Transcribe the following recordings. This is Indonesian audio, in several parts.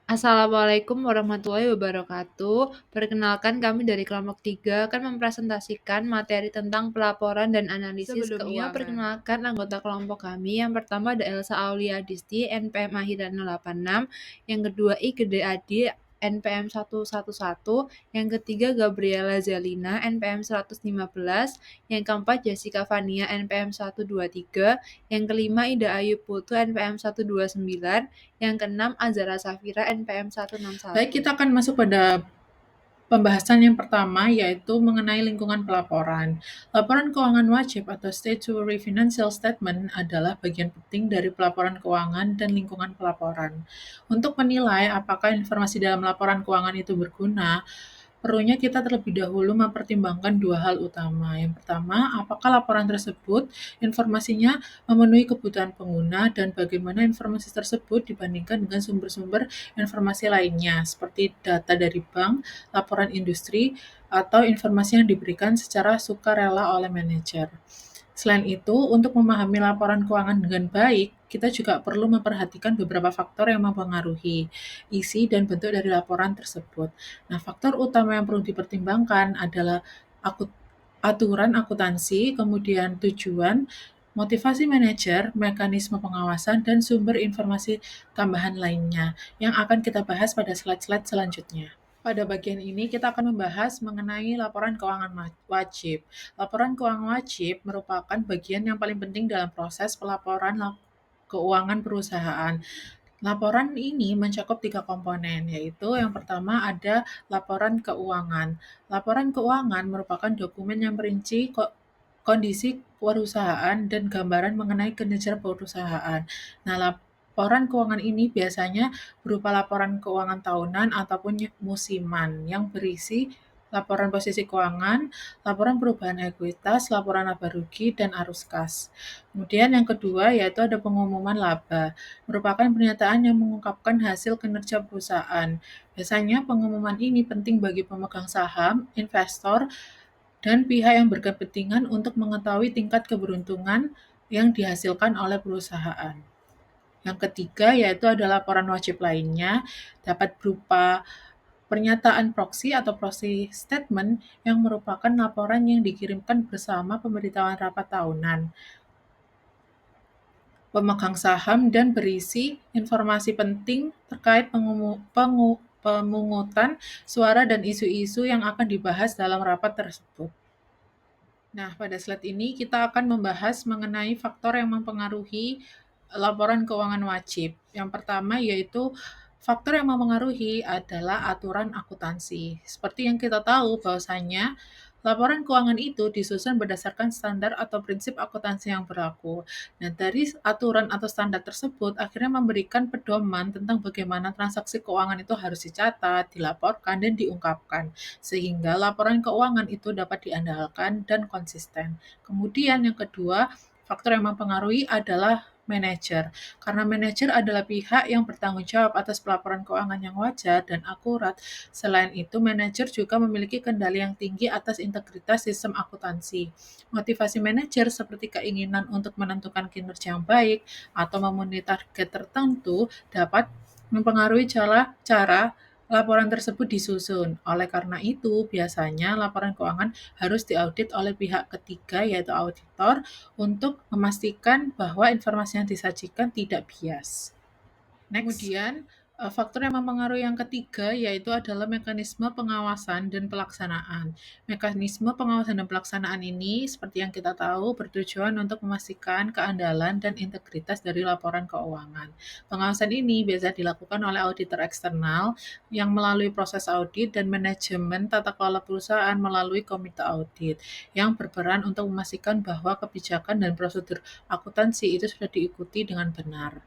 Assalamualaikum warahmatullahi wabarakatuh. Perkenalkan kami dari kelompok 3 akan mempresentasikan materi tentang pelaporan dan analisis Sebelumnya, keuangan. Perkenalkan anggota kelompok kami. Yang pertama ada Elsa Aulia Disti, NPM Akhir 086. Yang kedua I Gede Adi, NPM 111. Yang ketiga Gabriela Zelina, NPM 115. Yang keempat Jessica Fania, NPM 123. Yang kelima Ida Ayu Putu, NPM 129. Yang keenam Azara Safira, NPM 161. baik kita akan masuk pada pembahasan yang pertama, yaitu mengenai lingkungan pelaporan. Laporan keuangan wajib atau Statutory Financial Statement adalah bagian penting dari pelaporan keuangan dan lingkungan pelaporan. Untuk menilai apakah informasi dalam laporan keuangan itu berguna, perlunya kita terlebih dahulu mempertimbangkan dua hal utama. Yang pertama, apakah laporan tersebut informasinya memenuhi kebutuhan pengguna dan bagaimana informasi tersebut dibandingkan dengan sumber-sumber informasi lainnya, seperti data dari bank, laporan industri, atau informasi yang diberikan secara sukarela oleh manajer. Selain itu, untuk memahami laporan keuangan dengan baik, kita juga perlu memperhatikan beberapa faktor yang mempengaruhi isi dan bentuk dari laporan tersebut. Nah, faktor utama yang perlu dipertimbangkan adalah aturan akuntansi, kemudian tujuan, motivasi manajer, mekanisme pengawasan, dan sumber informasi tambahan lainnya yang akan kita bahas pada slide-slide selanjutnya. Pada bagian ini kita akan membahas mengenai laporan keuangan wajib. Laporan keuangan wajib merupakan bagian yang paling penting dalam proses pelaporan keuangan perusahaan. Laporan ini mencakup 3 komponen, yaitu yang pertama ada laporan keuangan. Laporan keuangan merupakan dokumen yang merinci kondisi perusahaan dan gambaran mengenai kinerja perusahaan. Nah, laporan keuangan ini biasanya berupa laporan keuangan tahunan ataupun musiman yang berisi laporan posisi keuangan, laporan perubahan ekuitas, laporan laba rugi, dan arus kas. Kemudian yang kedua yaitu ada pengumuman laba, merupakan pernyataan yang mengungkapkan hasil kinerja perusahaan. Biasanya pengumuman ini penting bagi pemegang saham, investor, dan pihak yang berkepentingan untuk mengetahui tingkat keberuntungan yang dihasilkan oleh perusahaan. Yang ketiga yaitu ada laporan wajib lainnya, dapat berupa pernyataan proxy atau proxy statement yang merupakan laporan yang dikirimkan bersama pemberitahuan rapat tahunan pemegang saham dan berisi informasi penting terkait pemungutan suara dan isu-isu yang akan dibahas dalam rapat tersebut. Nah, pada slide ini kita akan membahas mengenai faktor yang mempengaruhi laporan keuangan wajib. Yang pertama yaitu faktor yang mempengaruhi adalah aturan akuntansi. Seperti yang kita tahu bahwasanya laporan keuangan itu disusun berdasarkan standar atau prinsip akuntansi yang berlaku. Nah, dari aturan atau standar tersebut akhirnya memberikan pedoman tentang bagaimana transaksi keuangan itu harus dicatat, dilaporkan, dan diungkapkan sehingga laporan keuangan itu dapat diandalkan dan konsisten. Kemudian yang kedua, faktor yang mempengaruhi adalah manajer, karena manajer adalah pihak yang bertanggung jawab atas pelaporan keuangan yang wajar dan akurat. Selain itu, manajer juga memiliki kendali yang tinggi atas integritas sistem akuntansi. Motivasi manajer seperti keinginan untuk menentukan kinerja yang baik atau memenuhi target tertentu dapat mempengaruhi cara laporan tersebut disusun. Oleh karena itu, biasanya laporan keuangan harus diaudit oleh pihak ketiga, yaitu auditor, untuk memastikan bahwa informasi yang disajikan tidak bias. Kemudian, faktor yang mempengaruhi yang ketiga yaitu adalah mekanisme pengawasan dan pelaksanaan. Mekanisme pengawasan dan pelaksanaan ini, seperti yang kita tahu, bertujuan untuk memastikan keandalan dan integritas dari laporan keuangan. Pengawasan ini biasa dilakukan oleh auditor eksternal yang melalui proses audit dan manajemen tata kelola perusahaan melalui komite audit yang berperan untuk memastikan bahwa kebijakan dan prosedur akuntansi itu sudah diikuti dengan benar.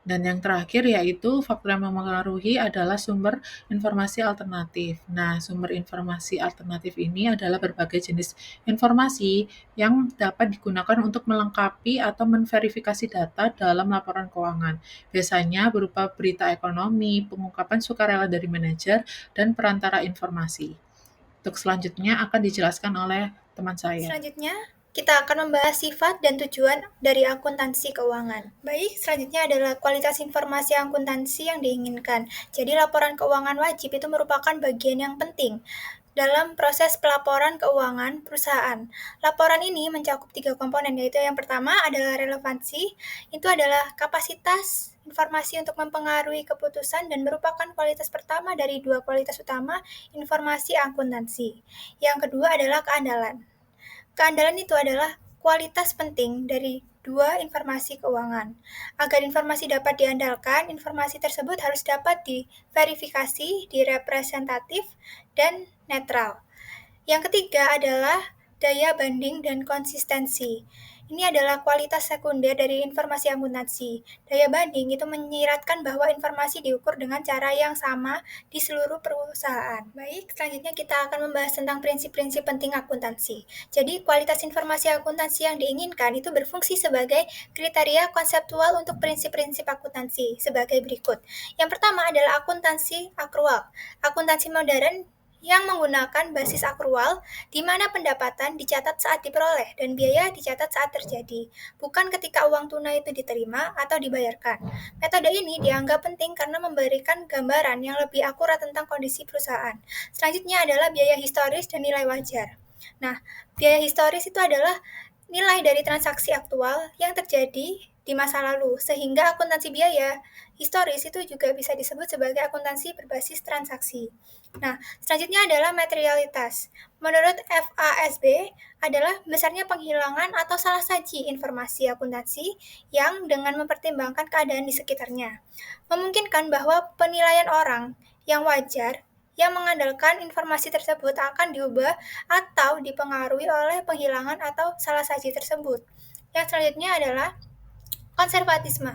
Dan yang terakhir yaitu faktor yang mempengaruhi adalah sumber informasi alternatif. Nah, sumber informasi alternatif ini adalah berbagai jenis informasi yang dapat digunakan untuk melengkapi atau menverifikasi data dalam laporan keuangan. Biasanya berupa berita ekonomi, pengungkapan sukarela dari manajer, dan perantara informasi. Untuk selanjutnya akan dijelaskan oleh teman saya. Selanjutnya, Kita akan membahas sifat dan tujuan dari akuntansi keuangan. Baik, selanjutnya adalah kualitas informasi akuntansi yang diinginkan. Jadi laporan keuangan wajib itu merupakan bagian yang penting dalam proses pelaporan keuangan perusahaan. Laporan ini mencakup 3 komponen, yaitu yang pertama adalah relevansi, itu adalah kapasitas informasi untuk mempengaruhi keputusan dan merupakan kualitas pertama dari 2 kualitas utama informasi akuntansi. Yang kedua adalah keandalan. Keandalan itu adalah kualitas penting dari 2 informasi keuangan. Agar informasi dapat diandalkan, informasi tersebut harus dapat diverifikasi, direpresentatif, dan netral. Yang ketiga adalah daya banding dan konsistensi. Ini adalah kualitas sekunder dari informasi akuntansi. Daya banding itu menyiratkan bahwa informasi diukur dengan cara yang sama di seluruh perusahaan. Baik, selanjutnya kita akan membahas tentang prinsip-prinsip penting akuntansi. Jadi, kualitas informasi akuntansi yang diinginkan itu berfungsi sebagai kriteria konseptual untuk prinsip-prinsip akuntansi sebagai berikut. Yang pertama adalah akuntansi akrual. Akuntansi modern yang menggunakan basis akrual, di mana pendapatan dicatat saat diperoleh dan biaya dicatat saat terjadi, bukan ketika uang tunai itu diterima atau dibayarkan. Metode ini dianggap penting karena memberikan gambaran yang lebih akurat tentang kondisi perusahaan. Selanjutnya adalah biaya historis dan nilai wajar. Nah, biaya historis itu adalah nilai dari transaksi aktual yang terjadi di masa lalu, sehingga akuntansi biaya historis itu juga bisa disebut sebagai akuntansi berbasis transaksi. Nah, selanjutnya adalah materialitas. Menurut FASB adalah besarnya penghilangan atau salah saji informasi akuntansi yang dengan mempertimbangkan keadaan di sekitarnya, memungkinkan bahwa penilaian orang yang wajar yang mengandalkan informasi tersebut akan diubah atau dipengaruhi oleh penghilangan atau salah saji tersebut. Yang selanjutnya adalah konservatisme.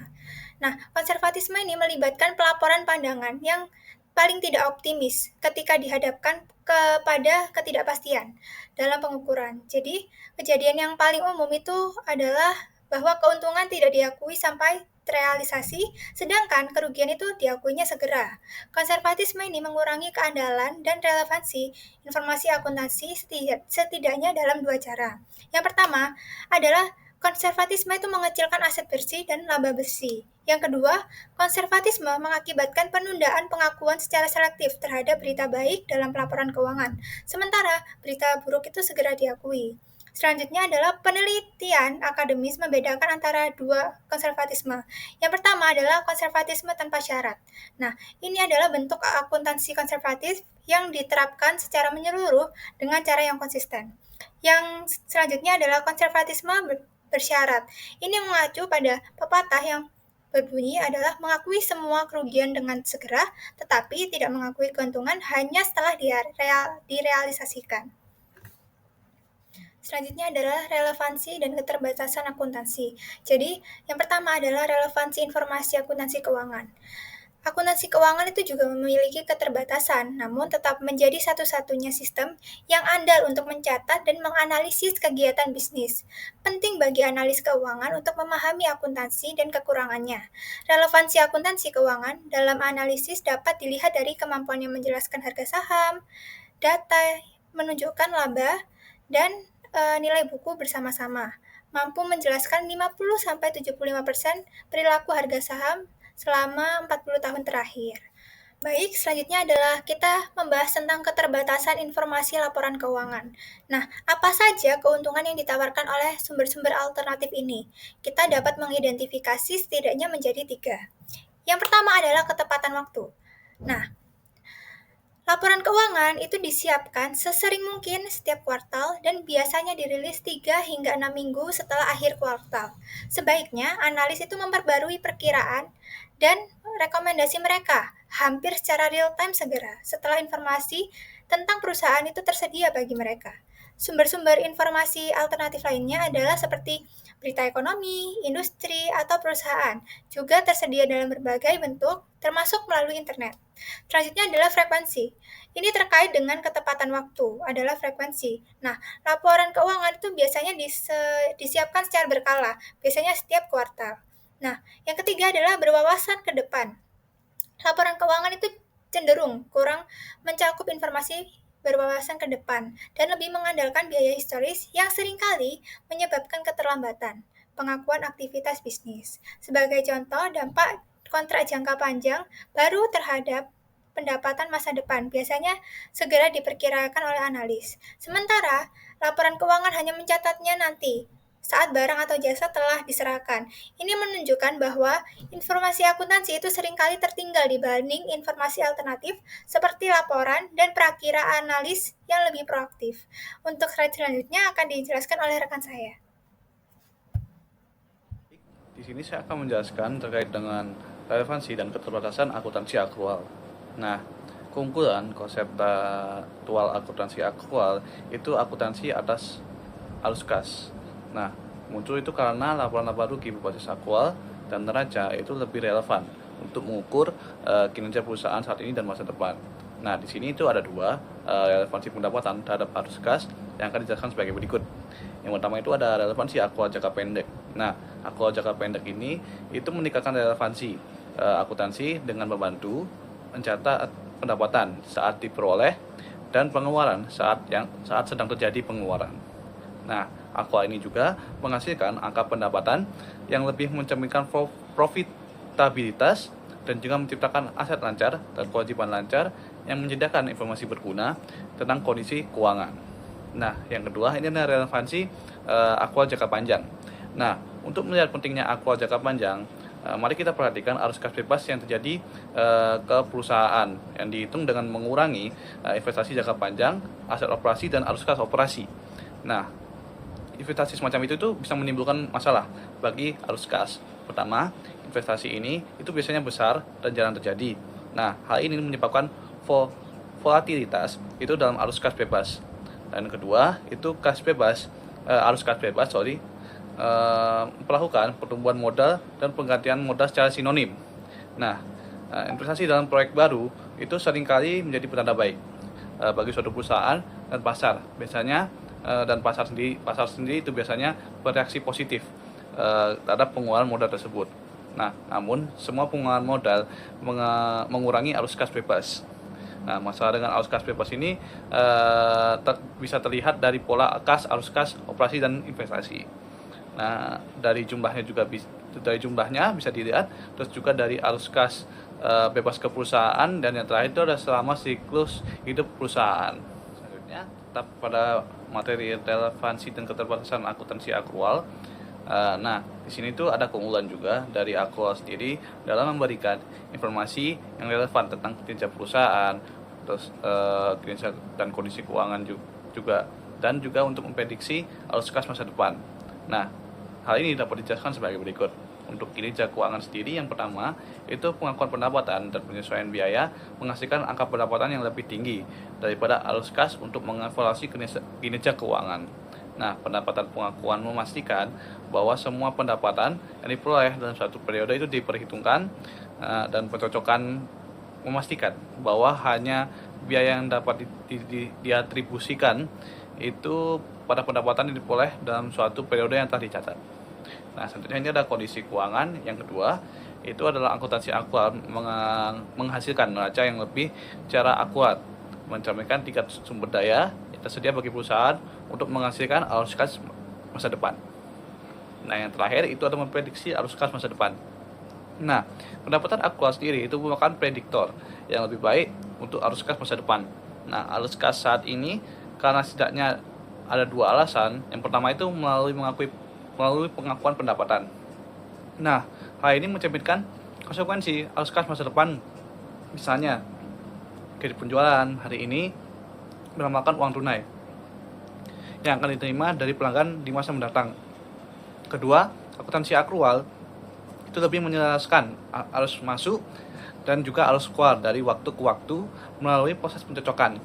Nah, konservatisme ini melibatkan pelaporan pandangan yang paling tidak optimis ketika dihadapkan kepada ketidakpastian dalam pengukuran. Jadi, kejadian yang paling umum itu adalah bahwa keuntungan tidak diakui sampai terrealisasi, sedangkan kerugian itu diakuinya segera. Konservatisme ini mengurangi keandalan dan relevansi informasi akuntansi setidaknya dalam 2 cara. Yang pertama adalah konservatisme itu mengecilkan aset bersih dan laba bersih. Yang kedua, konservatisme mengakibatkan penundaan pengakuan secara selektif terhadap berita baik dalam pelaporan keuangan, sementara berita buruk itu segera diakui. Selanjutnya adalah penelitian akademis membedakan antara 2 konservatisme. Yang pertama adalah konservatisme tanpa syarat. Nah, ini adalah bentuk akuntansi konservatif yang diterapkan secara menyeluruh dengan cara yang konsisten. Yang selanjutnya adalah konservatisme bersyarat. Ini mengacu pada pepatah yang berbunyi adalah mengakui semua kerugian dengan segera, tetapi tidak mengakui keuntungan hanya setelah direalisasikan. Selanjutnya adalah relevansi dan keterbatasan akuntansi. Jadi, yang pertama adalah relevansi informasi akuntansi keuangan. Akuntansi keuangan itu juga memiliki keterbatasan, namun tetap menjadi satu-satunya sistem yang andal untuk mencatat dan menganalisis kegiatan bisnis. Penting bagi analis keuangan untuk memahami akuntansi dan kekurangannya. Relevansi akuntansi keuangan dalam analisis dapat dilihat dari kemampuannya menjelaskan harga saham, data menunjukkan laba, dan nilai buku bersama-sama. Mampu menjelaskan 50-75% perilaku harga saham selama 40 tahun terakhir. Baik, selanjutnya adalah kita membahas tentang keterbatasan informasi laporan keuangan. Nah, apa saja keuntungan yang ditawarkan oleh sumber-sumber alternatif ini? Kita dapat mengidentifikasi setidaknya menjadi 3. Yang pertama adalah ketepatan waktu. Nah, laporan keuangan itu disiapkan sesering mungkin setiap kuartal dan biasanya dirilis 3 hingga 6 minggu setelah akhir kuartal. Sebaiknya analis itu memperbarui perkiraan dan rekomendasi mereka hampir secara real time segera setelah informasi tentang perusahaan itu tersedia bagi mereka. Sumber-sumber informasi alternatif lainnya adalah seperti berita ekonomi, industri, atau perusahaan, juga tersedia dalam berbagai bentuk, termasuk melalui internet. Selanjutnya adalah frekuensi. Ini terkait dengan ketepatan waktu, adalah frekuensi. Nah, laporan keuangan itu biasanya disiapkan secara berkala, biasanya setiap kuartal. Nah, yang ketiga adalah berwawasan ke depan. Laporan keuangan itu cenderung kurang mencakup informasi berwawasan ke depan, dan lebih mengandalkan biaya historis yang seringkali menyebabkan keterlambatan pengakuan aktivitas bisnis. Sebagai contoh, dampak kontrak jangka panjang baru terhadap pendapatan masa depan biasanya segera diperkirakan oleh analis. Sementara, laporan keuangan hanya mencatatnya nanti, saat barang atau jasa telah diserahkan. Ini menunjukkan bahwa informasi akuntansi itu seringkali tertinggal dibanding informasi alternatif seperti laporan dan prakiraan analis yang lebih proaktif. Untuk slide selanjutnya akan dijelaskan oleh rekan saya. Di sini saya akan menjelaskan terkait dengan relevansi dan keterbatasan akuntansi akrual. Nah, keunggulan konseptual akuntansi akrual itu akuntansi atas arus kas. Nah, muncul itu karena laporan-laporan rugi berbasis akrual dan neraca itu lebih relevan untuk mengukur kinerja perusahaan saat ini dan masa depan. Nah, di sini itu ada dua relevansi pendapatan terhadap arus kas yang akan dijelaskan sebagai berikut. Yang pertama itu ada relevansi akrual jangka pendek. Nah, akrual jangka pendek ini itu meningkatkan relevansi akuntansi dengan membantu mencatat pendapatan saat diperoleh dan pengeluaran saat sedang terjadi pengeluaran. Nah, akrual ini juga menghasilkan angka pendapatan yang lebih mencerminkan profitabilitas dan juga menciptakan aset lancar dan kewajiban lancar yang menyediakan informasi berguna tentang kondisi keuangan. Nah, yang kedua ini adalah relevansi akrual jangka panjang. Nah, untuk melihat pentingnya akrual jangka panjang, mari kita perhatikan arus kas bebas yang terjadi ke perusahaan yang dihitung dengan mengurangi investasi jangka panjang, aset operasi, dan arus kas operasi. Nah, investasi semacam itu tuh bisa menimbulkan masalah bagi arus kas. Pertama, investasi ini itu biasanya besar dan jarang terjadi. Nah, hal ini menyebabkan volatilitas itu dalam arus kas bebas. Dan kedua, itu arus kas bebas melakukan pertumbuhan modal dan penggantian modal secara sinonim. Nah, investasi dalam proyek baru itu seringkali menjadi petanda baik bagi suatu perusahaan dan pasar. Biasanya dan pasar sendiri itu biasanya bereaksi positif terhadap pengeluaran modal tersebut. Nah, namun semua pengeluaran modal mengurangi arus kas bebas. Nah, masalah dengan arus kas bebas ini bisa terlihat dari pola arus kas operasi dan investasi. Nah, dari jumlahnya bisa dilihat, terus juga dari arus kas bebas ke perusahaan, dan yang terakhir itu adalah selama siklus hidup perusahaan. Selanjutnya, tetap pada materi relevansi dan keterbatasan akuntansi akrual. Nah, di sini tuh ada keunggulan juga dari akrual sendiri dalam memberikan informasi yang relevan tentang kinerja perusahaan, terus kinerja dan kondisi keuangan juga, dan juga untuk memprediksi arus kas masa depan. Nah, hal ini dapat dijelaskan sebagai berikut. Untuk kinerja keuangan sendiri, yang pertama itu pengakuan pendapatan dan penyesuaian biaya menghasilkan angka pendapatan yang lebih tinggi daripada arus kas untuk mengevaluasi kinerja keuangan. Nah, pendapatan pengakuan memastikan bahwa semua pendapatan yang diperoleh dalam satu periode itu diperhitungkan, dan pencocokan memastikan bahwa hanya biaya yang dapat diatribusikan itu pada pendapatan yang diperoleh dalam suatu periode yang telah dicatat. Nah, selanjutnya ini ada kondisi keuangan. Yang kedua itu adalah akuntansi akrual menghasilkan neraca yang lebih secara akurat, mencerminkan tingkat sumber daya yang tersedia bagi perusahaan untuk menghasilkan arus kas masa depan. Nah, yang terakhir itu adalah memprediksi arus kas masa depan. Nah, pendapatan akrual sendiri itu merupakan prediktor yang lebih baik untuk arus kas masa depan. Nah, arus kas saat ini karena setidaknya ada dua alasan. Yang pertama itu melalui pengakuan pendapatan. Nah, hal ini mencerminkan konsekuensi arus kas masa depan. Misalnya, kredit penjualan hari ini bernamakan uang tunai yang akan diterima dari pelanggan di masa mendatang. Kedua, akuntansi akrual itu lebih menjelaskan arus masuk dan juga arus keluar dari waktu ke waktu melalui proses pencocokan.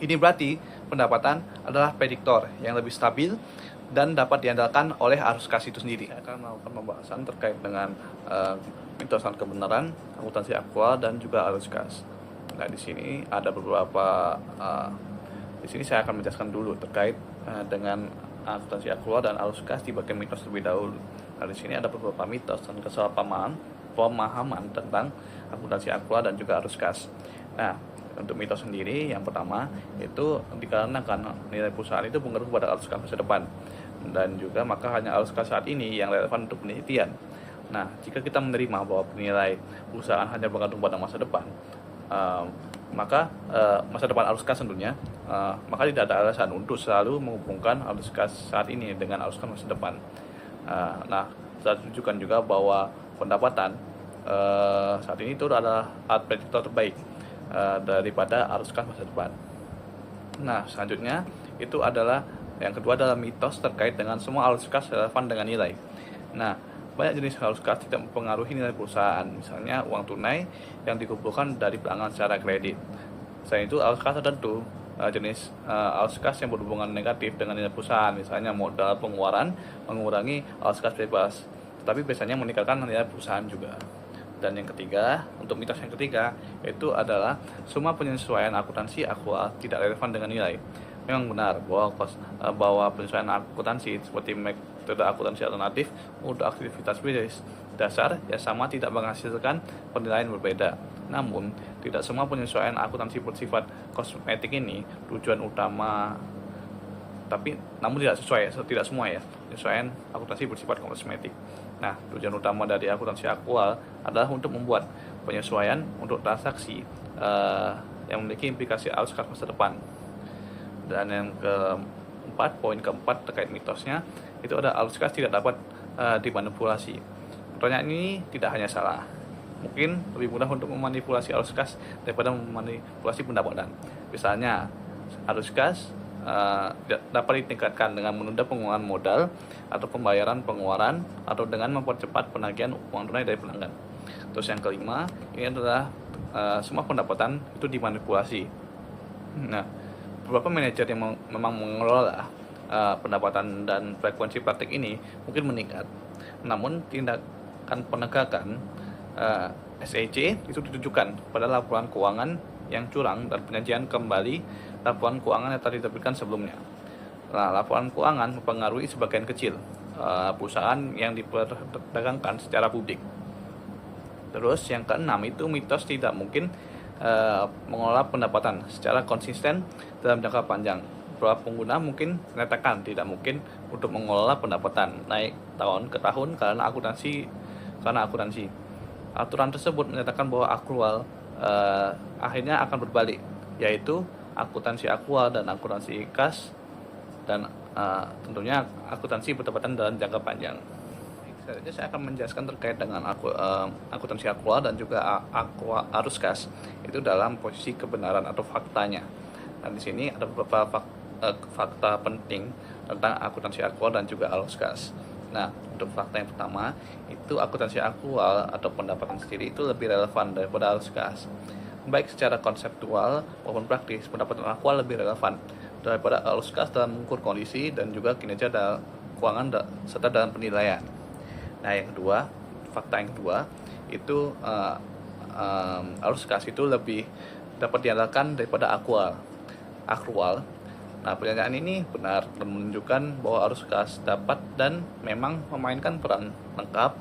Ini berarti pendapatan adalah prediktor yang lebih stabil dan dapat diandalkan oleh arus kas itu sendiri. Saya akan melakukan pembahasan terkait dengan mitos dan kebenaran akuntansi akrual dan juga arus kas. Nah, di sini ada beberapa di sini saya akan menjelaskan dulu terkait dengan akuntansi akrual dan arus kas di bagian mitos terlebih dahulu. Nah, di sini ada beberapa mitos dan pemahaman tentang akuntansi akrual dan juga arus kas. Nah, Untuk mitos sendiri, yang pertama itu dikarenakan nilai perusahaan itu pengaruh pada arus kas masa depan, dan juga maka hanya arus kas saat ini yang relevan untuk penelitian. Nah, jika kita menerima bahwa nilai perusahaan hanya bergantung pada masa depan, maka masa depan arus kas tentunya, maka tidak ada alasan untuk selalu menghubungkan arus kas saat ini dengan arus kas masa depan. Nah, saya tunjukkan juga bahwa pendapatan saat ini itu adalah alat prediktor terbaik daripada arus kas masa depan. Nah, selanjutnya itu adalah yang kedua adalah mitos terkait dengan semua arus kas relevan dengan nilai. Nah, banyak jenis arus kas tidak mempengaruhi nilai perusahaan, misalnya uang tunai yang dikumpulkan dari pelanggan secara kredit. Selain itu, arus kas tertentu jenis arus kas yang berhubungan negatif dengan nilai perusahaan, misalnya modal pengeluaran mengurangi arus kas bebas, tetapi biasanya meningkatkan nilai perusahaan juga. Dan yang ketiga, untuk mitos yang ketiga, itu adalah semua penyesuaian akuntansi aktual tidak relevan dengan nilai. Memang benar bahwa penyesuaian akuntansi seperti metode akuntansi alternatif untuk aktivitas bisnis dasar yang sama tidak menghasilkan penilaian berbeda. Namun, tidak semua penyesuaian akuntansi bersifat kosmetik ini tujuan utama, namun tidak semua ya, penyesuaian akuntansi bersifat kosmetik. Nah, tujuan utama dari akuntansi aktual adalah untuk membuat penyesuaian untuk transaksi yang memiliki implikasi arus kas masa depan. Dan yang poin keempat terkait mitosnya, itu ada arus kas tidak dapat dimanipulasi. Pertanyaan ini tidak hanya salah, mungkin lebih mudah untuk memanipulasi arus kas daripada memanipulasi pendapatan. Misalnya, arus kas dapat ditingkatkan dengan menunda pengeluaran modal atau pembayaran pengeluaran, atau dengan mempercepat penagihan uang tunai dari pelanggan. Terus yang kelima, ini adalah semua pendapatan itu dimanipulasi. Nah, beberapa manajer yang memang mengelola pendapatan dan frekuensi praktik ini mungkin meningkat, namun tindakan penegakan SEC itu ditujukan pada laporan keuangan yang curang dan penyajian kembali laporan keuangan yang telah diterbitkan sebelumnya. Nah, laporan keuangan mempengaruhi sebagian kecil perusahaan yang diperdagangkan secara publik. Terus yang keenam itu mitos tidak mungkin mengelola pendapatan secara konsisten dalam jangka panjang. Beberapa pengguna mungkin menyatakan tidak mungkin untuk mengelola pendapatan naik tahun ke tahun karena akuntansi. Aturan tersebut menyatakan bahwa aktual akhirnya akan berbalik, yaitu akuntansi aktual dan akuntansi kas, dan tentunya akuntansi pendapatan dalam jangka panjang. Selanjutnya saya akan menjelaskan terkait dengan akuntansi aktual dan juga arus kas itu dalam posisi kebenaran atau faktanya. Dan di sini ada beberapa fakta penting tentang akuntansi aktual dan juga arus kas. Nah, untuk fakta yang pertama, itu akuntansi aktual atau pendapatan sendiri itu lebih relevan daripada arus kas. Baik secara konseptual maupun praktis, pendapatan aktual lebih relevan daripada arus kas dalam mengukur kondisi dan juga kinerja dalam keuangan serta dalam penilaian. Nah, fakta yang kedua, itu arus kas itu lebih dapat diandalkan daripada aktual. Nah, pernyataan ini benar dan menunjukkan bahwa arus kas dapat dan memang memainkan peran lengkap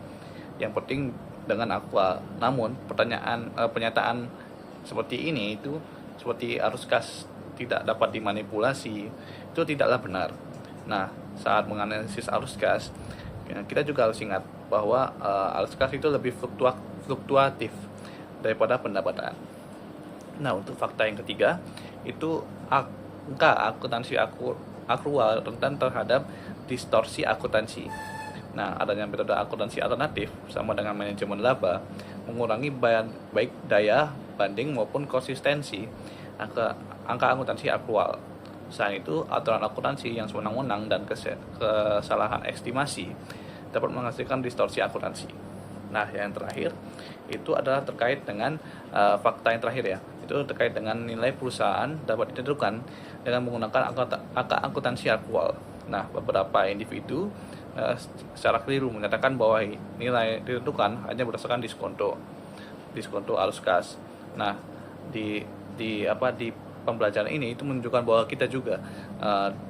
yang penting dengan aktual. Namun, pernyataan seperti ini itu seperti arus kas tidak dapat dimanipulasi itu tidaklah benar. Nah, saat menganalisis arus kas, kita juga harus ingat bahwa arus kas itu lebih fluktuatif daripada pendapatan. Nah, untuk fakta yang ketiga, itu angka akuntansi aktual rentan terhadap distorsi akuntansi. Nah, adanya metode akuntansi alternatif sama dengan manajemen laba mengurangi baik daya banding maupun konsistensi angka akuntansi aktual. Selain itu, aturan akuntansi yang sewenang-wenang dan kesalahan estimasi dapat menghasilkan distorsi akuntansi. Nah, yang terakhir itu adalah terkait dengan fakta yang terakhir ya. Itu terkait dengan nilai perusahaan dapat ditentukan dengan menggunakan angka akuntansi aktual. Nah, beberapa individu secara keliru menyatakan bahwa nilai ditentukan hanya berdasarkan diskonto arus kas. Nah, di pembelajaran ini itu menunjukkan bahwa kita juga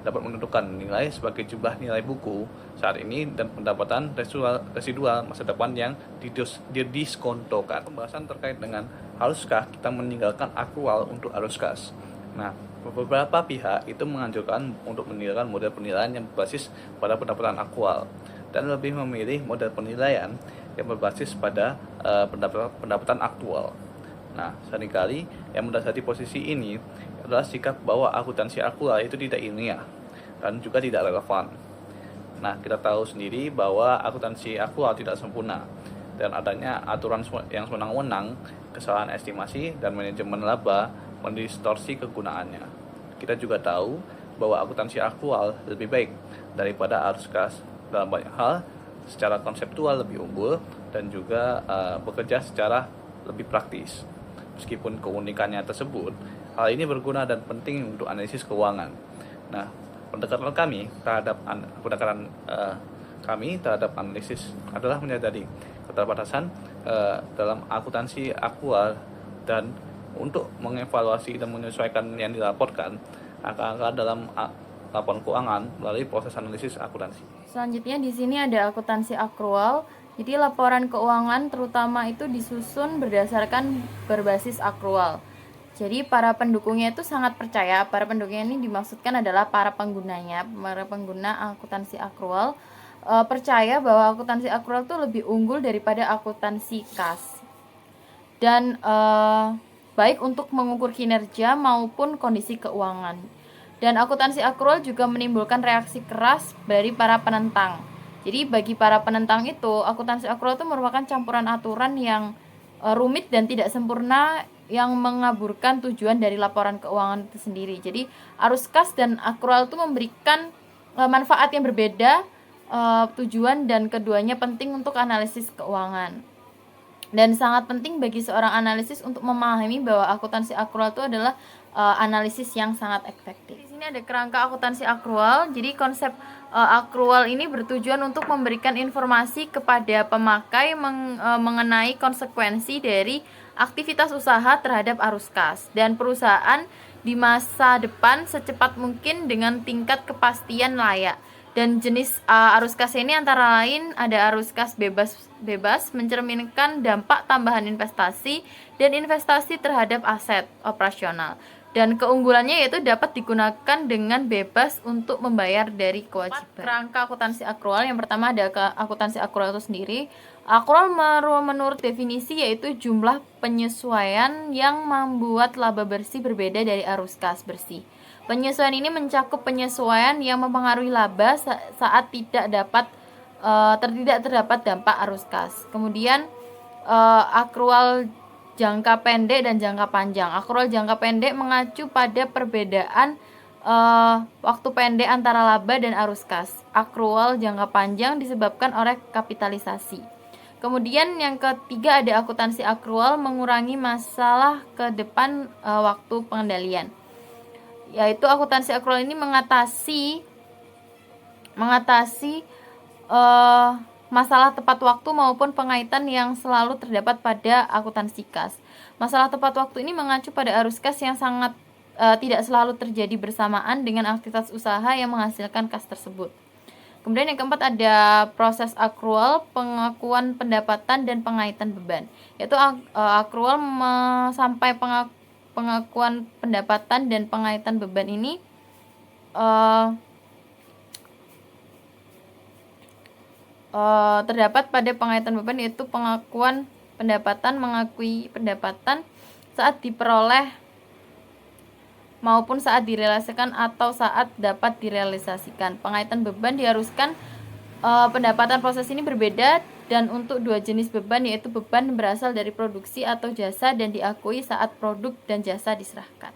dapat menentukan nilai sebagai jumlah nilai buku saat ini dan pendapatan residual masa depan yang didiskontokan. Pembahasan terkait dengan haruskah kita meninggalkan akrual untuk arus kas? Nah, beberapa pihak itu menganjurkan untuk meninggalkan model penilaian yang berbasis pada pendapatan akrual dan lebih memilih model penilaian yang berbasis pada pendapatan aktual. Nah, seringkali yang mendasari posisi ini adalah sikap bahwa akuntansi akrual itu tidak ilmiah dan juga tidak relevan. Nah, kita tahu sendiri bahwa akuntansi akrual tidak sempurna dan adanya aturan yang sewenang-wenang, kesalahan estimasi, dan manajemen laba mendistorsi kegunaannya. Kita juga tahu bahwa akuntansi akrual lebih baik daripada arus kas dalam banyak hal, secara konseptual lebih unggul dan juga bekerja secara lebih praktis. Meskipun keunikannya tersebut, hal ini berguna dan penting untuk analisis keuangan. Nah, pendekatan kami terhadap analisis adalah menyadari keterbatasan dalam akuntansi aktual dan untuk mengevaluasi dan menyesuaikan yang dilaporkan angka-angka dalam laporan keuangan melalui proses analisis akuntansi. Selanjutnya di sini ada akuntansi akrual. Jadi laporan keuangan terutama itu disusun berdasarkan berbasis akrual. Jadi para pendukungnya itu sangat percaya. Para pendukungnya ini dimaksudkan adalah para penggunanya, para pengguna akuntansi akrual percaya bahwa akuntansi akrual itu lebih unggul daripada akuntansi kas. Dan baik untuk mengukur kinerja maupun kondisi keuangan. Dan akuntansi akrual juga menimbulkan reaksi keras dari para penentang. Jadi bagi para penentang itu, akuntansi akrual itu merupakan campuran aturan yang rumit dan tidak sempurna yang mengaburkan tujuan dari laporan keuangan itu sendiri. Jadi arus kas dan akrual itu memberikan manfaat yang berbeda tujuan dan keduanya penting untuk analisis keuangan. Dan sangat penting bagi seorang analisis untuk memahami bahwa akuntansi akrual itu adalah analisis yang sangat efektif. Di sini ada kerangka akuntansi akrual. Jadi konsep akrual ini bertujuan untuk memberikan informasi kepada pemakai mengenai konsekuensi dari aktivitas usaha terhadap arus kas dan perusahaan di masa depan secepat mungkin dengan tingkat kepastian layak. Dan jenis arus kas ini antara lain ada arus kas bebas mencerminkan dampak tambahan investasi dan investasi terhadap aset operasional. Dan keunggulannya yaitu dapat digunakan dengan bebas untuk membayar dari kewajiban. Kerangka akuntansi akrual yang pertama ada akuntansi akrual itu sendiri. Akrual menurut definisi yaitu jumlah penyesuaian yang membuat laba bersih berbeda dari arus kas bersih. Penyesuaian ini mencakup penyesuaian yang mempengaruhi laba saat tidak terdapat dampak arus kas. Kemudian akrual jangka pendek dan jangka panjang. Akrual jangka pendek mengacu pada perbedaan waktu pendek antara laba dan arus kas. Akrual jangka panjang disebabkan oleh kapitalisasi. Kemudian yang ketiga ada akuntansi akrual mengurangi masalah ke depan waktu pengendalian. Yaitu akuntansi akrual ini mengatasi masalah tepat waktu maupun pengaitan yang selalu terdapat pada akuntansi kas. Masalah tepat waktu ini mengacu pada arus kas yang sangat tidak selalu terjadi bersamaan dengan aktivitas usaha yang menghasilkan kas tersebut. Kemudian yang keempat ada proses akrual, pengakuan pendapatan dan pengaitan beban. Yaitu akrual sampai pengakuan pendapatan dan pengaitan beban ini terdapat pada pengaitan beban yaitu pengakuan pendapatan mengakui pendapatan saat diperoleh maupun saat direalisasikan atau saat dapat direalisasikan. Pengaitan beban diharuskan pendapatan proses ini berbeda dan untuk dua jenis beban yaitu beban berasal dari produksi atau jasa dan diakui saat produk dan jasa diserahkan.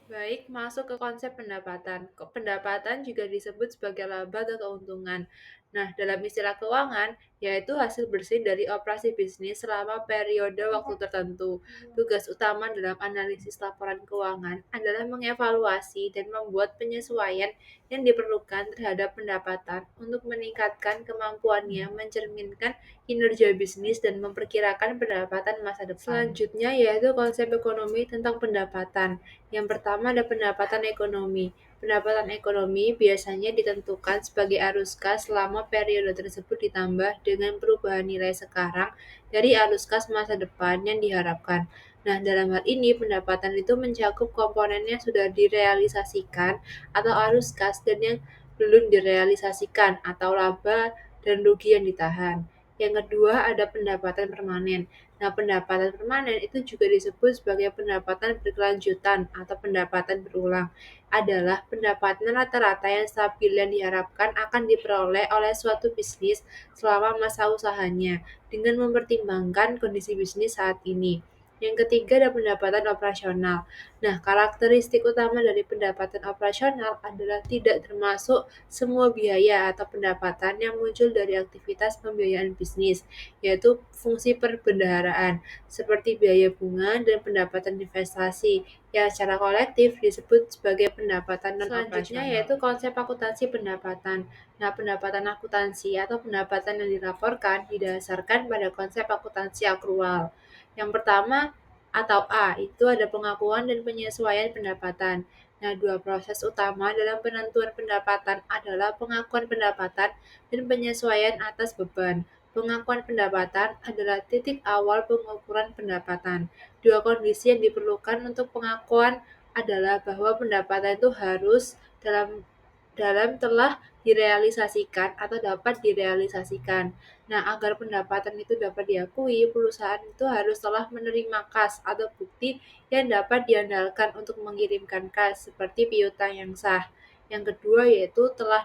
Baik, masuk ke konsep pendapatan. Pendapatan juga disebut sebagai laba atau keuntungan. Nah, dalam istilah keuangan, yaitu hasil bersih dari operasi bisnis selama periode waktu tertentu. Tugas utama dalam analisis laporan keuangan adalah mengevaluasi dan membuat penyesuaian yang diperlukan terhadap pendapatan untuk meningkatkan kemampuannya mencerminkan kinerja bisnis dan memperkirakan pendapatan masa depan. Selanjutnya yaitu konsep ekonomi tentang pendapatan. Yang pertama ada pendapatan ekonomi. Pendapatan ekonomi biasanya ditentukan sebagai arus kas selama periode tersebut ditambah dengan perubahan nilai sekarang dari arus kas masa depan yang diharapkan. Nah, dalam hal ini pendapatan itu mencakup komponen yang sudah direalisasikan atau arus kas dan yang belum direalisasikan atau laba dan rugi yang ditahan. Yang kedua ada pendapatan permanen. Nah, pendapatan permanen itu juga disebut sebagai pendapatan berkelanjutan atau pendapatan berulang. Adalah pendapatan rata-rata yang stabil yang diharapkan akan diperoleh oleh suatu bisnis selama masa usahanya dengan mempertimbangkan kondisi bisnis saat ini. Yang ketiga ada pendapatan operasional. Nah, karakteristik utama dari pendapatan operasional adalah tidak termasuk semua biaya atau pendapatan yang muncul dari aktivitas pembiayaan bisnis, yaitu fungsi perbendaharaan, seperti biaya bunga dan pendapatan investasi, yang secara kolektif disebut sebagai pendapatan non-operasional. Selanjutnya yaitu konsep akuntansi pendapatan. Nah, pendapatan akuntansi atau pendapatan yang dilaporkan didasarkan pada konsep akuntansi akrual. Yang pertama atau A, itu ada pengakuan dan penyesuaian pendapatan. Nah, dua proses utama dalam penentuan pendapatan adalah pengakuan pendapatan dan penyesuaian atas beban. Pengakuan pendapatan adalah titik awal pengukuran pendapatan. Dua kondisi yang diperlukan untuk pengakuan adalah bahwa pendapatan itu harus dalam dalam telah direalisasikan atau dapat direalisasikan. Nah, agar pendapatan itu dapat diakui, perusahaan itu harus telah menerima kas atau bukti yang dapat diandalkan untuk mengirimkan kas, seperti piutang yang sah. Yang kedua yaitu telah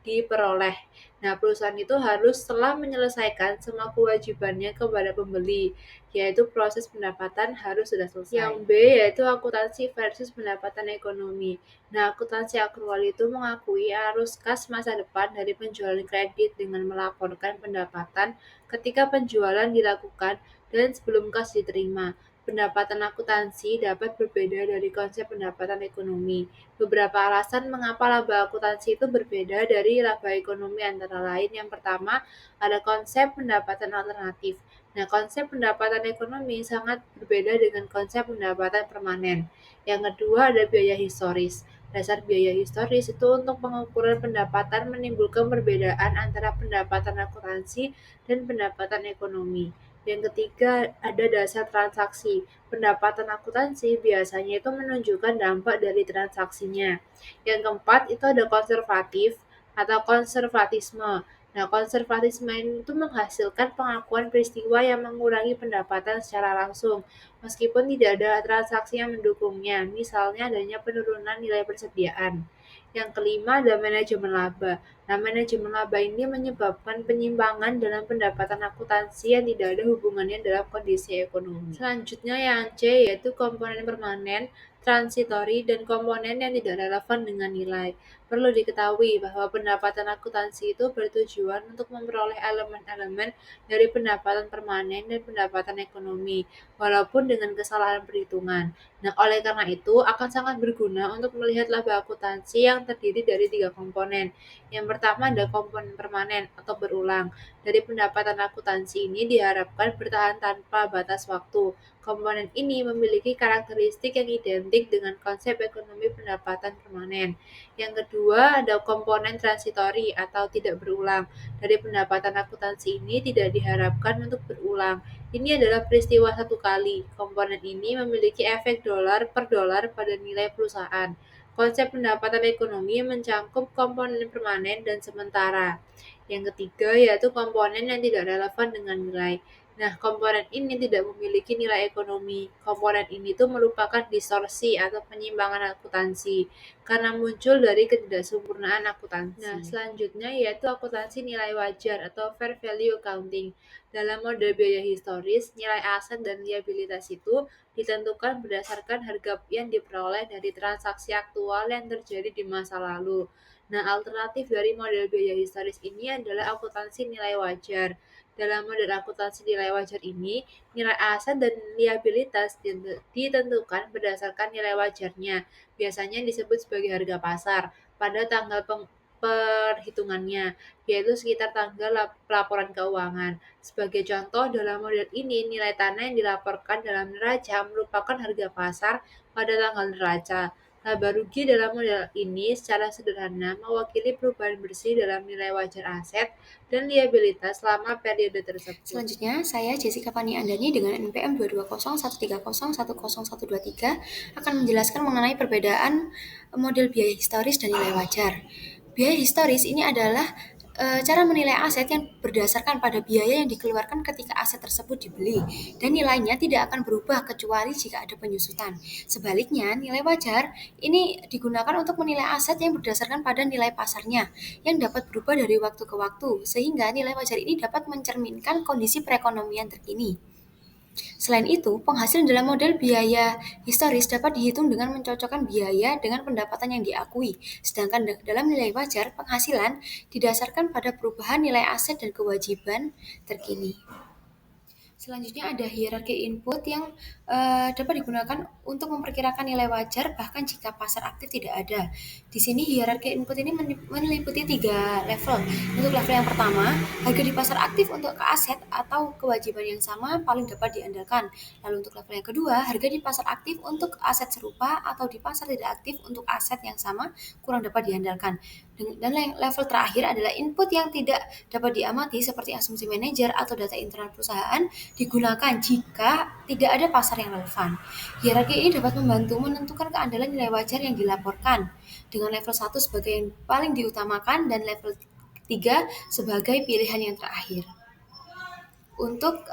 diperoleh. Nah, perusahaan itu harus telah menyelesaikan semua kewajibannya kepada pembeli, yaitu proses pendapatan harus sudah selesai. Yang B yaitu akuntansi versus pendapatan ekonomi. Nah, akuntansi akrual itu mengakui arus kas masa depan dari penjualan kredit dengan melaporkan pendapatan ketika penjualan dilakukan dan sebelum kas diterima. Pendapatan akuntansi dapat berbeda dari konsep pendapatan ekonomi. Beberapa alasan mengapa laba akuntansi itu berbeda dari laba ekonomi antara lain. Yang pertama, ada konsep pendapatan alternatif. Nah, konsep pendapatan ekonomi sangat berbeda dengan konsep pendapatan permanen. Yang kedua, ada biaya historis. Dasar biaya historis itu untuk pengukuran pendapatan menimbulkan perbedaan antara pendapatan akuntansi dan pendapatan ekonomi. Yang ketiga, ada dasar transaksi. Pendapatan akuntansi biasanya itu menunjukkan dampak dari transaksinya. Yang keempat, itu ada konservatif atau konservatisme. Nah, konservatisme itu menghasilkan pengakuan peristiwa yang mengurangi pendapatan secara langsung, meskipun tidak ada transaksi yang mendukungnya, misalnya adanya penurunan nilai persediaan. Yang kelima ada manajemen laba. Nah, manajemen laba ini menyebabkan penyimpangan dalam pendapatan akuntansi yang tidak ada hubungannya dalam kondisi ekonomi. Selanjutnya yang C yaitu komponen permanen, transitori, dan komponen yang tidak relevan dengan nilai. Perlu diketahui bahwa pendapatan akuntansi itu bertujuan untuk memperoleh elemen-elemen dari pendapatan permanen dan pendapatan ekonomi, walaupun dengan kesalahan perhitungan. Nah, oleh karena itu akan sangat berguna untuk melihat laba akuntansi yang terdiri dari 3 komponen. Yang pertama ada komponen permanen atau berulang. Dari pendapatan akuntansi ini diharapkan bertahan tanpa batas waktu. Komponen ini memiliki karakteristik yang identik dengan konsep ekonomi pendapatan permanen. Yang kedua ada komponen transitori atau tidak berulang. Dari pendapatan akuntansi ini tidak diharapkan untuk berulang. Ini adalah peristiwa satu kali. Komponen ini memiliki efek dolar per dolar pada nilai perusahaan. Konsep pendapatan ekonomi mencakup komponen permanen dan sementara. Yang ketiga yaitu komponen yang tidak relevan dengan nilai. Nah, komponen ini tidak memiliki nilai ekonomi. Komponen ini tuh merupakan distorsi atau penyimpangan akuntansi karena muncul dari ketidaksempurnaan akuntansi. Nah, selanjutnya yaitu akuntansi nilai wajar atau fair value accounting. Dalam model biaya historis, nilai aset dan liabilitas itu ditentukan berdasarkan harga yang diperoleh dari transaksi aktual yang terjadi di masa lalu. Nah, alternatif dari model biaya historis ini adalah akuntansi nilai wajar. Dalam model akuntansi nilai wajar ini, nilai aset dan liabilitas ditentukan berdasarkan nilai wajarnya, biasanya disebut sebagai harga pasar, pada tanggal perhitungannya, yaitu sekitar tanggal pelaporan keuangan. Sebagai contoh, dalam model ini, nilai tanah yang dilaporkan dalam neraca merupakan harga pasar pada tanggal neraca. Laba rugi dalam model ini secara sederhana mewakili perubahan bersih dalam nilai wajar aset dan liabilitas selama periode tersebut. Selanjutnya, saya Jessica Fani Andani dengan NPM 22013010123 akan menjelaskan mengenai perbedaan model biaya historis dan nilai wajar. Biaya historis ini adalah cara menilai aset yang berdasarkan pada biaya yang dikeluarkan ketika aset tersebut dibeli, dan nilainya tidak akan berubah kecuali jika ada penyusutan. Sebaliknya, nilai wajar ini digunakan untuk menilai aset yang berdasarkan pada nilai pasarnya, yang dapat berubah dari waktu ke waktu, sehingga nilai wajar ini dapat mencerminkan kondisi perekonomian terkini. Selain itu, penghasilan dalam model biaya historis dapat dihitung dengan mencocokkan biaya dengan pendapatan yang diakui, sedangkan dalam nilai wajar, penghasilan didasarkan pada perubahan nilai aset dan kewajiban terkini. Selanjutnya ada hierarki input yang dapat digunakan untuk memperkirakan nilai wajar bahkan jika pasar aktif tidak ada. Di sini hierarki input ini meliputi 3 level. Untuk level yang pertama, harga di pasar aktif untuk ke aset atau kewajiban yang sama paling dapat diandalkan. Lalu untuk level yang kedua, harga di pasar aktif untuk aset serupa atau di pasar tidak aktif untuk aset yang sama kurang dapat diandalkan. Dan level terakhir adalah input yang tidak dapat diamati seperti asumsi manajer atau data internal perusahaan digunakan jika tidak ada pasar yang relevan. Hierarki ini dapat membantu menentukan keandalan nilai wajar yang dilaporkan, dengan level 1 sebagai yang paling diutamakan dan level 3 sebagai pilihan yang terakhir. Untuk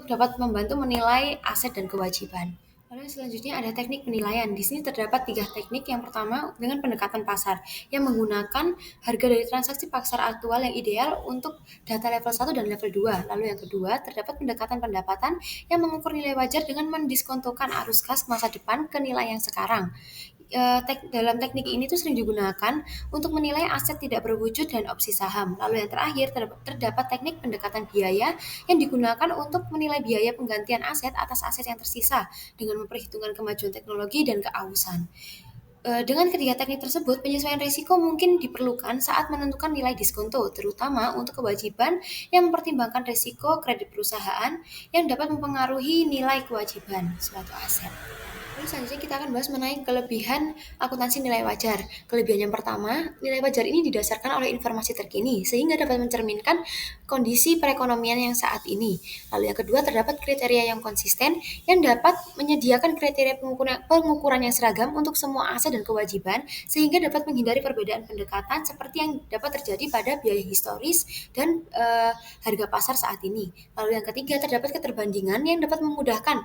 dapat membantu menilai aset dan kewajiban. Lalu selanjutnya ada teknik penilaian. Di sini terdapat 3 teknik. Yang pertama dengan pendekatan pasar yang menggunakan harga dari transaksi pasar aktual yang ideal untuk data level 1 dan level 2. Lalu yang kedua terdapat pendekatan pendapatan yang mengukur nilai wajar dengan mendiskontokan arus kas masa depan ke nilai yang sekarang. Dalam teknik ini tuh sering digunakan untuk menilai aset tidak berwujud dan opsi saham. Lalu yang terakhir terdapat teknik pendekatan biaya yang digunakan untuk menilai biaya penggantian aset atas aset yang tersisa dengan memperhitungkan kemajuan teknologi dan keausan. Dengan ketiga teknik tersebut, penyesuaian risiko mungkin diperlukan saat menentukan nilai diskonto, terutama untuk kewajiban yang mempertimbangkan risiko kredit perusahaan yang dapat mempengaruhi nilai kewajiban suatu aset. Lalu selanjutnya kita akan bahas mengenai kelebihan akuntansi nilai wajar. Kelebihan yang pertama, nilai wajar ini didasarkan oleh informasi terkini, sehingga dapat mencerminkan kondisi perekonomian yang saat ini. Lalu yang kedua, terdapat kriteria yang konsisten yang dapat menyediakan kriteria pengukuran yang seragam untuk semua aset dan kewajiban, sehingga dapat menghindari perbedaan pendekatan seperti yang dapat terjadi pada biaya historis dan harga pasar saat ini. Lalu yang ketiga, terdapat keterbandingan yang dapat memudahkan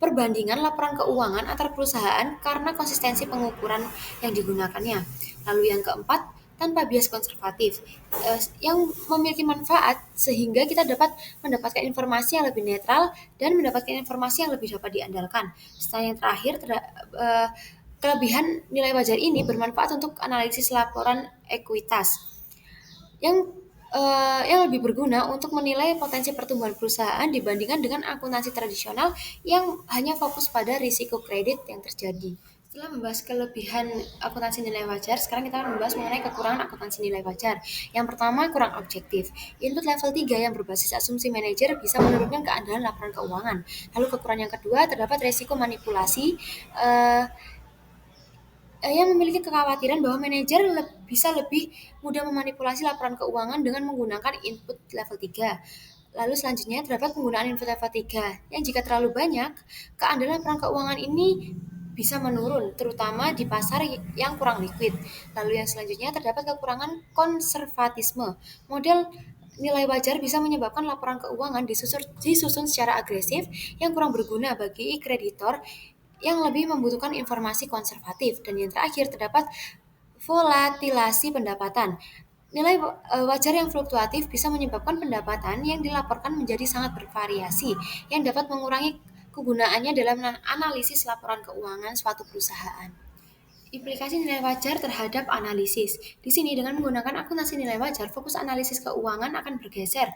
perbandingan laporan keuangan antar perusahaan karena konsistensi pengukuran yang digunakannya. Lalu yang keempat, tanpa bias konservatif, yang memiliki manfaat sehingga kita dapat mendapatkan informasi yang lebih netral dan mendapatkan informasi yang lebih dapat diandalkan. Setelah yang terakhir, kelebihan nilai wajar ini bermanfaat untuk analisis laporan ekuitas yang lebih berguna untuk menilai potensi pertumbuhan perusahaan dibandingkan dengan akuntansi tradisional yang hanya fokus pada risiko kredit yang terjadi. Setelah membahas kelebihan akuntansi nilai wajar, sekarang kita akan membahas mengenai kekurangan akuntansi nilai wajar. Yang pertama, kurang objektif. Input level 3 yang berbasis asumsi manajer bisa menurunkan keandalan laporan keuangan. Lalu kekurangan yang kedua, terdapat resiko manipulasi yang memiliki kekhawatiran bahwa manajer bisa lebih mudah memanipulasi laporan keuangan dengan menggunakan input level 3. Lalu selanjutnya terdapat penggunaan input level 3 yang jika terlalu banyak, keandalan laporan keuangan ini bisa menurun, terutama di pasar yang kurang liquid. Lalu yang selanjutnya terdapat kekurangan konservatisme. Model nilai wajar bisa menyebabkan laporan keuangan disusun secara agresif yang kurang berguna bagi kreditor yang lebih membutuhkan informasi konservatif. Dan yang terakhir terdapat volatilasi pendapatan. Nilai wajar yang fluktuatif bisa menyebabkan pendapatan yang dilaporkan menjadi sangat bervariasi, yang dapat mengurangi kegunaannya dalam analisis laporan keuangan suatu perusahaan. Implikasi nilai wajar terhadap analisis. Di sini dengan menggunakan akuntansi nilai wajar, fokus analisis keuangan akan bergeser.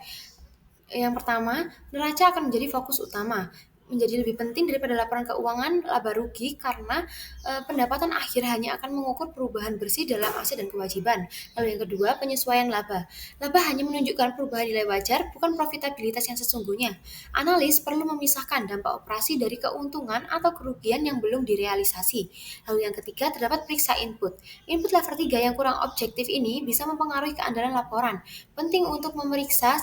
Yang pertama, neraca akan menjadi fokus utama. menjadi lebih penting daripada laporan keuangan laba rugi karena pendapatan akhir hanya akan mengukur perubahan bersih dalam aset dan kewajiban. Lalu yang kedua, penyesuaian laba. Laba hanya menunjukkan perubahan nilai wajar, bukan profitabilitas yang sesungguhnya. Analis perlu memisahkan dampak operasi dari keuntungan atau kerugian yang belum direalisasi. Lalu yang ketiga, terdapat periksa input. Input level 3 yang kurang objektif ini bisa mempengaruhi keandalan laporan. Penting untuk memeriksa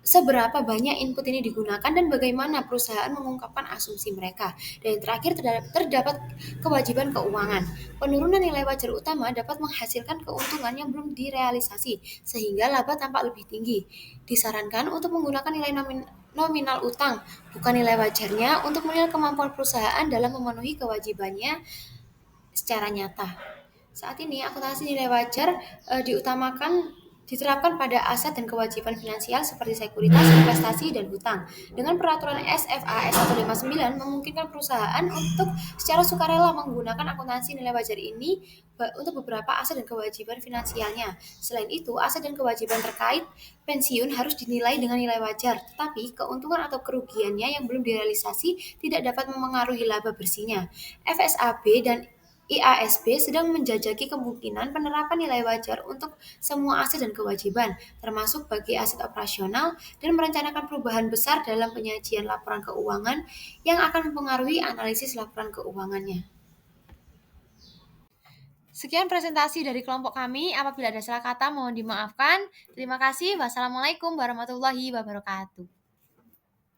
seberapa banyak input ini digunakan dan bagaimana perusahaan mengungkapkan asumsi mereka. Dan yang terakhir, terdapat kewajiban keuangan. Penurunan nilai wajar utama dapat menghasilkan keuntungan yang belum direalisasi, sehingga laba tampak lebih tinggi. Disarankan untuk menggunakan nilai nominal utang, bukan nilai wajarnya, untuk menilai kemampuan perusahaan dalam memenuhi kewajibannya secara nyata. Saat ini akuntansi nilai wajar diterapkan pada aset dan kewajiban finansial seperti sekuritas, investasi, dan hutang. Dengan peraturan SFA S159 memungkinkan perusahaan untuk secara sukarela menggunakan akuntansi nilai wajar ini untuk beberapa aset dan kewajiban finansialnya. Selain itu, aset dan kewajiban terkait pensiun harus dinilai dengan nilai wajar, tetapi keuntungan atau kerugiannya yang belum direalisasi tidak dapat memengaruhi laba bersihnya. FSAB dan IASB sedang menjajaki kemungkinan penerapan nilai wajar untuk semua aset dan kewajiban, termasuk bagi aset operasional, dan merencanakan perubahan besar dalam penyajian laporan keuangan yang akan mempengaruhi analisis laporan keuangannya. Sekian presentasi dari kelompok kami. Apabila ada salah kata mohon dimaafkan. Terima kasih. Wassalamualaikum warahmatullahi wabarakatuh.